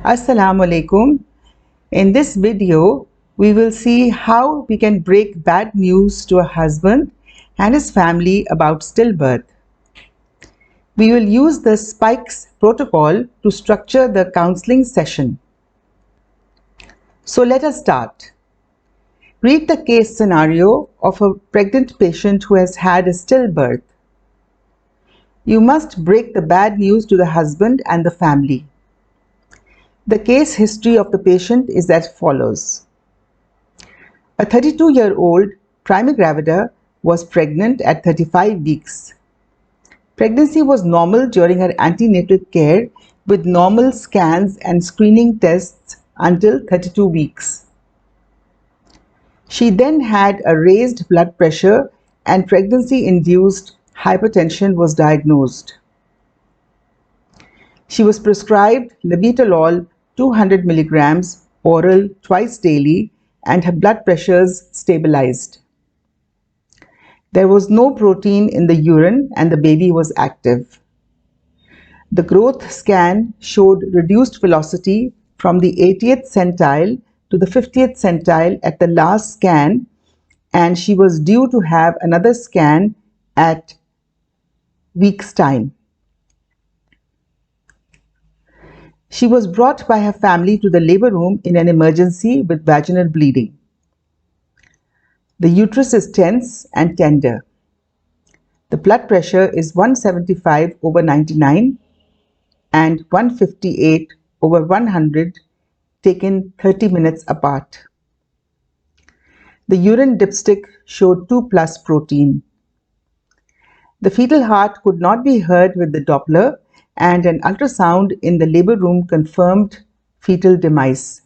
Assalamu alaikum. In this video, we will see how we can break bad news to a husband and his family about stillbirth. We will use the SPIKES protocol to structure the counseling session. So let us start. Read the case scenario of a pregnant patient who has had a stillbirth. You must break the bad news to the husband and the family. The case history of the patient is as follows. A 32-year-old prima gravida was pregnant at 35 weeks. Pregnancy was normal during her antenatal care with normal scans and screening tests until 32 weeks. She then had a raised blood pressure and pregnancy-induced hypertension was diagnosed. She was prescribed labetalol 200 milligrams oral twice daily and her blood pressures stabilized. There was no protein in the urine and the baby was active. The growth scan showed reduced velocity from the 80th centile to the 50th centile at the last scan, and she was due to have another scan at week's time. She was brought by her family to the labor room in an emergency with vaginal bleeding. The uterus is tense and tender. The blood pressure is 175/99 and 158/100 taken 30 minutes apart. The urine dipstick showed 2+ protein. The fetal heart could not be heard with the Doppler, and an ultrasound in the labor room confirmed fetal demise.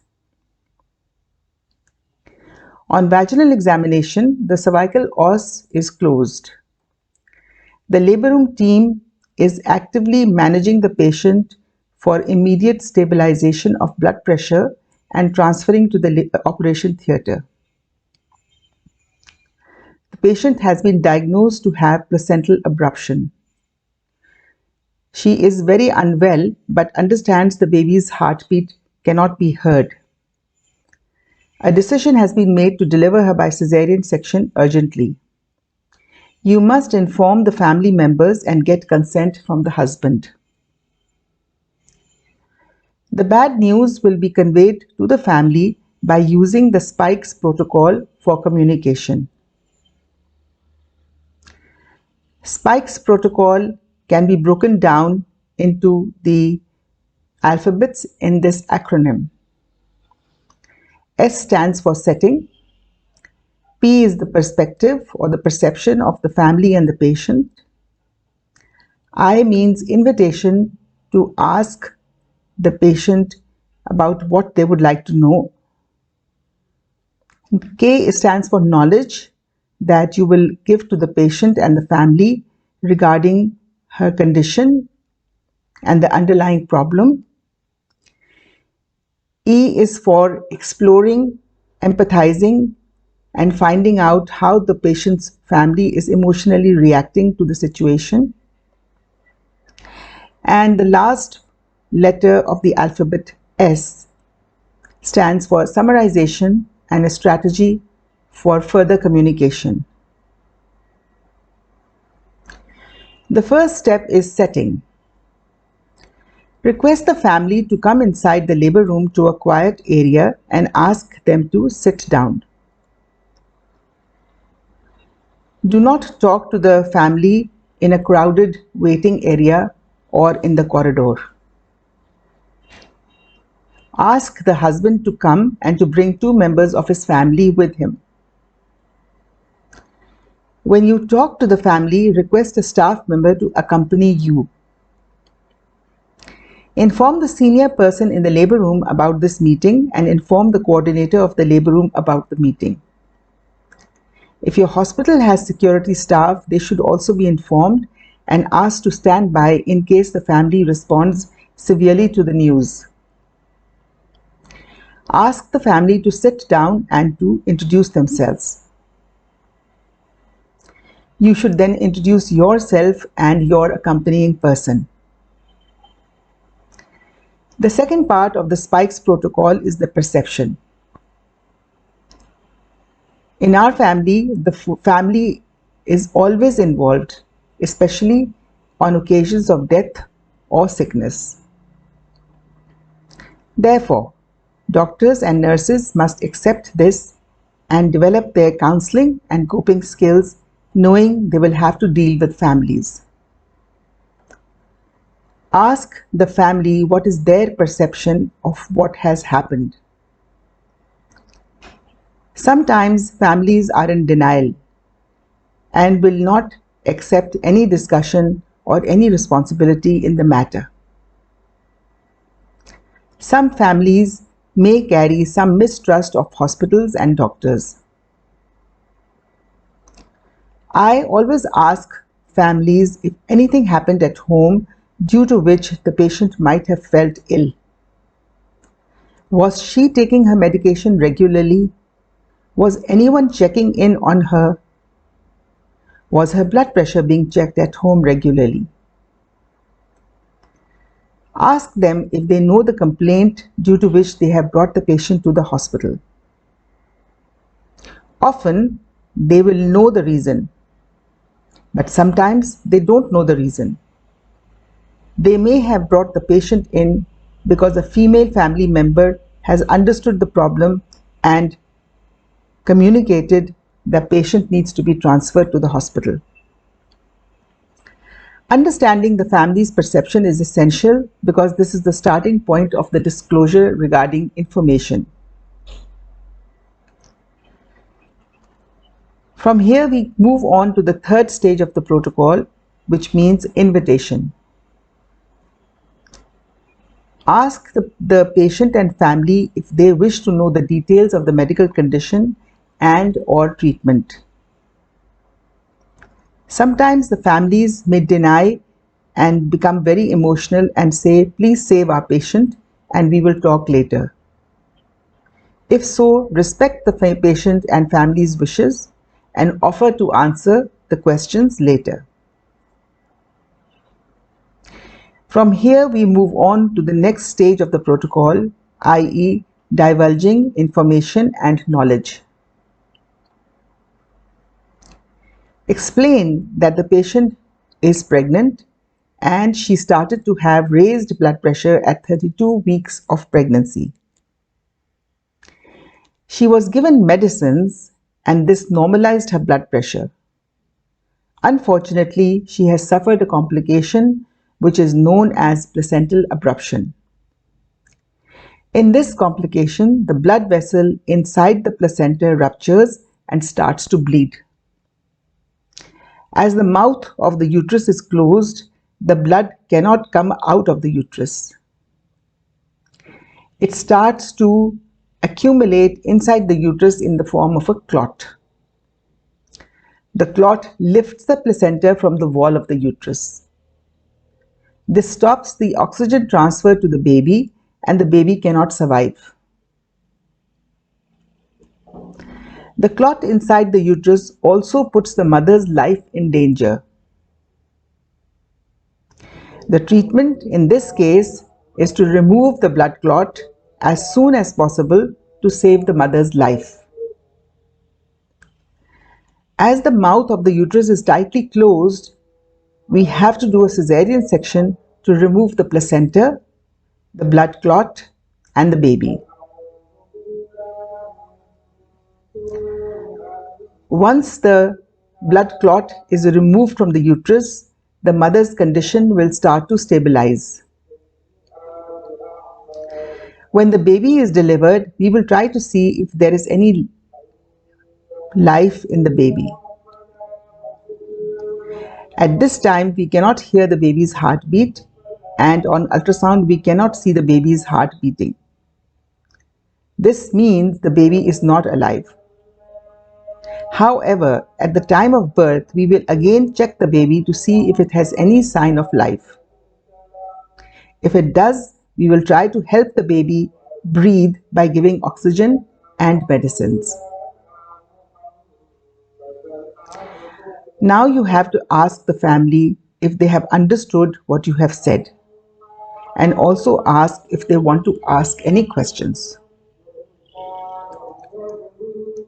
On vaginal examination, the cervical os is closed. The labor room team is actively managing the patient for immediate stabilization of blood pressure and transferring to the operation theatre. The patient has been diagnosed to have placental abruption. She is very unwell but understands the baby's heartbeat cannot be heard. A decision has been made to deliver her by cesarean section urgently. You must inform the family members and get consent from the husband. The bad news will be conveyed to the family by using the SPIKES protocol for communication. SPIKES protocol can be broken down into the alphabets in this acronym. S stands for setting. P is the perspective or the perception of the family and the patient. I means invitation to ask the patient about what they would like to know. K stands for knowledge that you will give to the patient and the family regarding her condition and the underlying problem. E is for exploring, empathizing, and finding out how the patient's family is emotionally reacting to the situation. And the last letter of the alphabet, S, stands for summarization and a strategy for further communication. The first step is setting. Request the family to come inside the labor room to a quiet area and ask them to sit down. Do not talk to the family in a crowded waiting area or in the corridor. Ask the husband to come and to bring 2 members of his family with him. When you talk to the family, request a staff member to accompany you. Inform the senior person in the labor room about this meeting and inform the coordinator of the labor room about the meeting. If your hospital has security staff, they should also be informed and asked to stand by in case the family responds severely to the news. Ask the family to sit down and to introduce themselves. You should then introduce yourself and your accompanying person. The second part of the spikes protocol is the perception. In our family, the family is always involved, especially on occasions of death or sickness. Therefore, doctors and nurses must accept this and develop their counseling and coping skills, knowing they will have to deal with families. Ask the family what is their perception of what has happened. Sometimes families are in denial and will not accept any discussion or any responsibility in the matter. Some families may carry some mistrust of hospitals and doctors. I always ask families if anything happened at home due to which the patient might have felt ill. Was she taking her medication regularly? Was anyone checking in on her? Was her blood pressure being checked at home regularly? Ask them if they know the complaint due to which they have brought the patient to the hospital. Often, they will know the reason, but sometimes they don't know the reason. They may have brought the patient in because a female family member has understood the problem and communicated the patient needs to be transferred to the hospital. Understanding the family's perception is essential because this is the starting point of the disclosure regarding information. From here, we move on to the third stage of the protocol, which means invitation. Ask the patient and family if they wish to know the details of the medical condition and or treatment. Sometimes the families may deny and become very emotional and say, please save our patient and we will talk later. If so, respect the patient and family's wishes and offer to answer the questions later. From here, we move on to the next stage of the protocol, i.e., divulging information and knowledge. Explain that the patient is pregnant and she started to have raised blood pressure at 32 weeks of pregnancy. She was given medicines and this normalized her blood pressure. Unfortunately, she has suffered a complication which is known as placental abruption. In this complication, the blood vessel inside the placenta ruptures and starts to bleed. As the mouth of the uterus is closed, the blood cannot come out of the uterus. It starts to accumulate inside the uterus in the form of a clot. The clot lifts the placenta from the wall of the uterus. This stops the oxygen transfer to the baby and the baby cannot survive. The clot inside the uterus also puts the mother's life in danger. The treatment in this case is to remove the blood clot as soon as possible to save the mother's life. As the mouth of the uterus is tightly closed, we have to do a cesarean section to remove the placenta, the blood clot, and the baby. Once the blood clot is removed from the uterus, the mother's condition will start to stabilize. When the baby is delivered, we will try to see if there is any life in the baby. At this time, we cannot hear the baby's heartbeat, and on ultrasound, we cannot see the baby's heart beating. This means the baby is not alive. However, at the time of birth, we will again check the baby to see if it has any sign of life. If it does, we will try to help the baby breathe by giving oxygen and medicines. Now you have to ask the family if they have understood what you have said. and also ask if they want to ask any questions.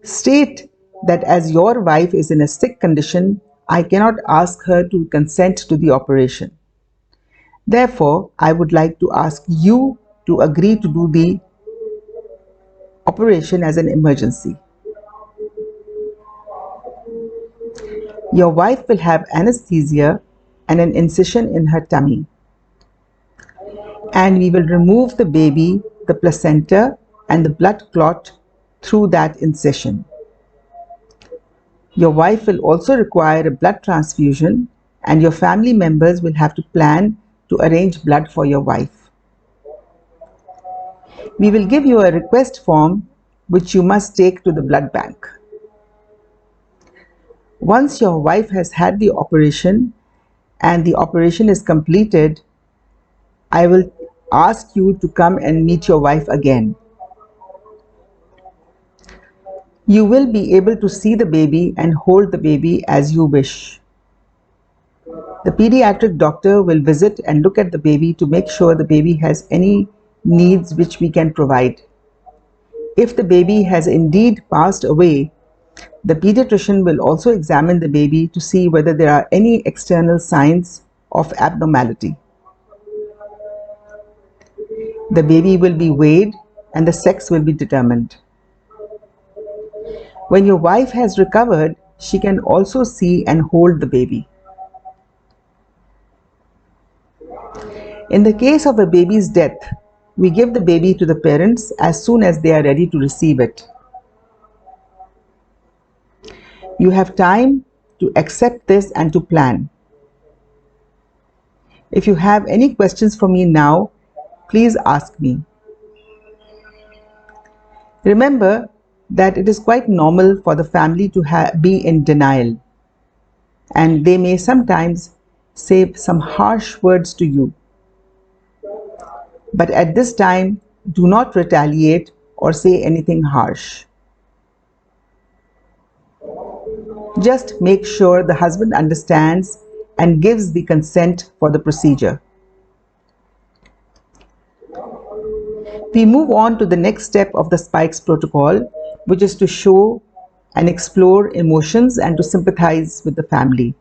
State that as your wife is in a sick condition, I cannot ask her to consent to the operation. Therefore, I would like to ask you to agree to do the operation as an emergency. Your wife will have anesthesia and an incision in her tummy, and we will remove the baby, the placenta, and the blood clot through that incision. Your wife will also require a blood transfusion, and your family members will have to plan to arrange blood for your wife. We will give you a request form which you must take to the blood bank. Once your wife has had the operation and the operation is completed, I will ask you to come and meet your wife again. You will be able to see the baby and hold the baby as you wish. The pediatric doctor will visit and look at the baby to make sure the baby has any needs which we can provide. If the baby has indeed passed away, the pediatrician will also examine the baby to see whether there are any external signs of abnormality. The baby will be weighed and the sex will be determined. When your wife has recovered, she can also see and hold the baby. In the case of a baby's death, we give the baby to the parents as soon as they are ready to receive it. You have time to accept this and to plan. If you have any questions for me now, please ask me. Remember that it is quite normal for the family to be in denial, and they may sometimes say some harsh words to you. But at this time, do not retaliate or say anything harsh. Just make sure the husband understands and gives the consent for the procedure. We move on to the next step of the Spikes protocol, which is to show and explore emotions and to sympathize with the family.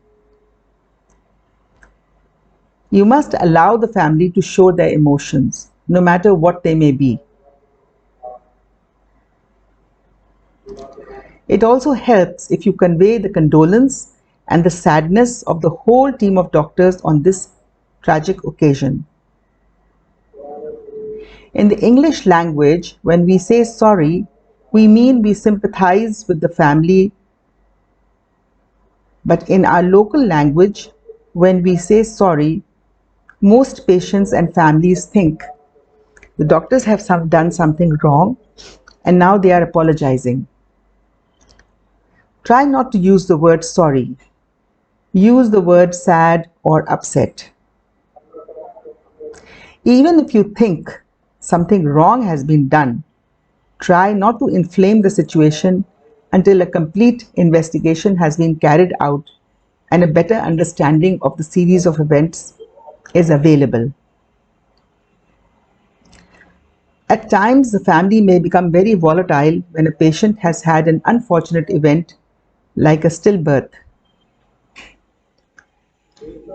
You must allow the family to show their emotions, no matter what they may be. It also helps if you convey the condolence and the sadness of the whole team of doctors on this tragic occasion. In the English language, when we say sorry, we mean we sympathize with the family. But in our local language, when we say sorry, most patients and families think the doctors have done something wrong and now they are apologizing. Try not to use the word sorry. Use the word sad or upset. Even if you think something wrong has been done, try not to inflame the situation until a complete investigation has been carried out and a better understanding of the series of events is available. At times, the family may become very volatile when a patient has had an unfortunate event like a stillbirth.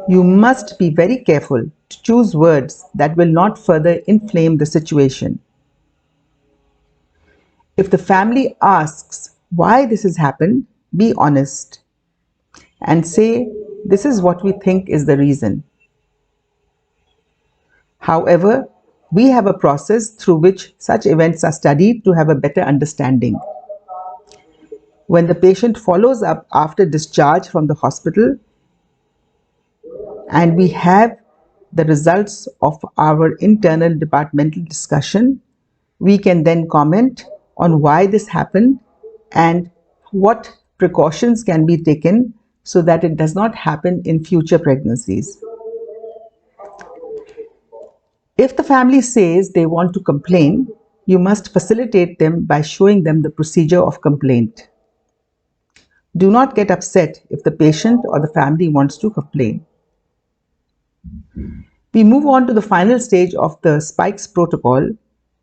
You must be very careful to choose words that will not further inflame the situation. If the family asks why this has happened, be honest and say, this is what we think is the reason. However, we have a process through which such events are studied to have a better understanding. When the patient follows up after discharge from the hospital and we have the results of our internal departmental discussion, we can then comment on why this happened and what precautions can be taken so that it does not happen in future pregnancies. If the family says they want to complain, you must facilitate them by showing them the procedure of complaint. Do not get upset if the patient or the family wants to complain. We move on to the final stage of the spikes protocol,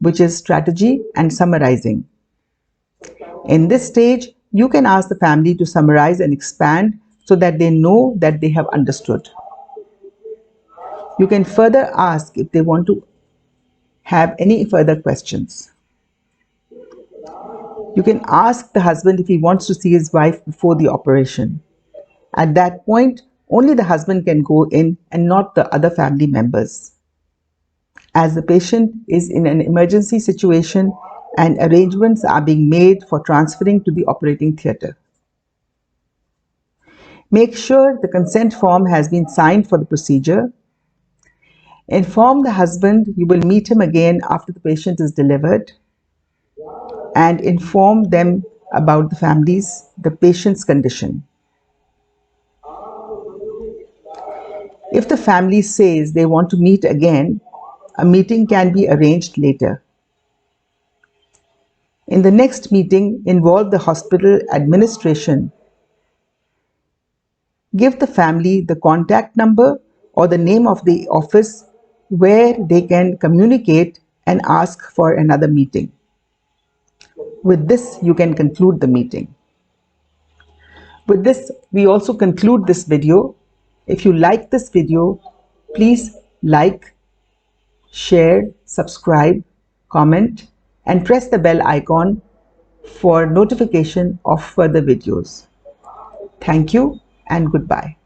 which is strategy and summarizing. In this stage, you can ask the family to summarize and expand so that they know that they have understood. You can further ask if they want to have any further questions. You can ask the husband if he wants to see his wife before the operation. At that point, only the husband can go in and not the other family members, as the patient is in an emergency situation and arrangements are being made for transferring to the operating theatre. Make sure the consent form has been signed for the procedure. Inform the husband you will meet him again after the patient is delivered, and inform them about the patient's condition. If the family says they want to meet again, a meeting can be arranged later. In the next meeting, involve the hospital administration. Give the family the contact number or the name of the office where they can communicate and ask for another meeting. With this, you can conclude the meeting. With this, we also conclude this video. If you like this video, please like, share, subscribe, comment, and press the bell icon for notification of further videos. Thank you and goodbye.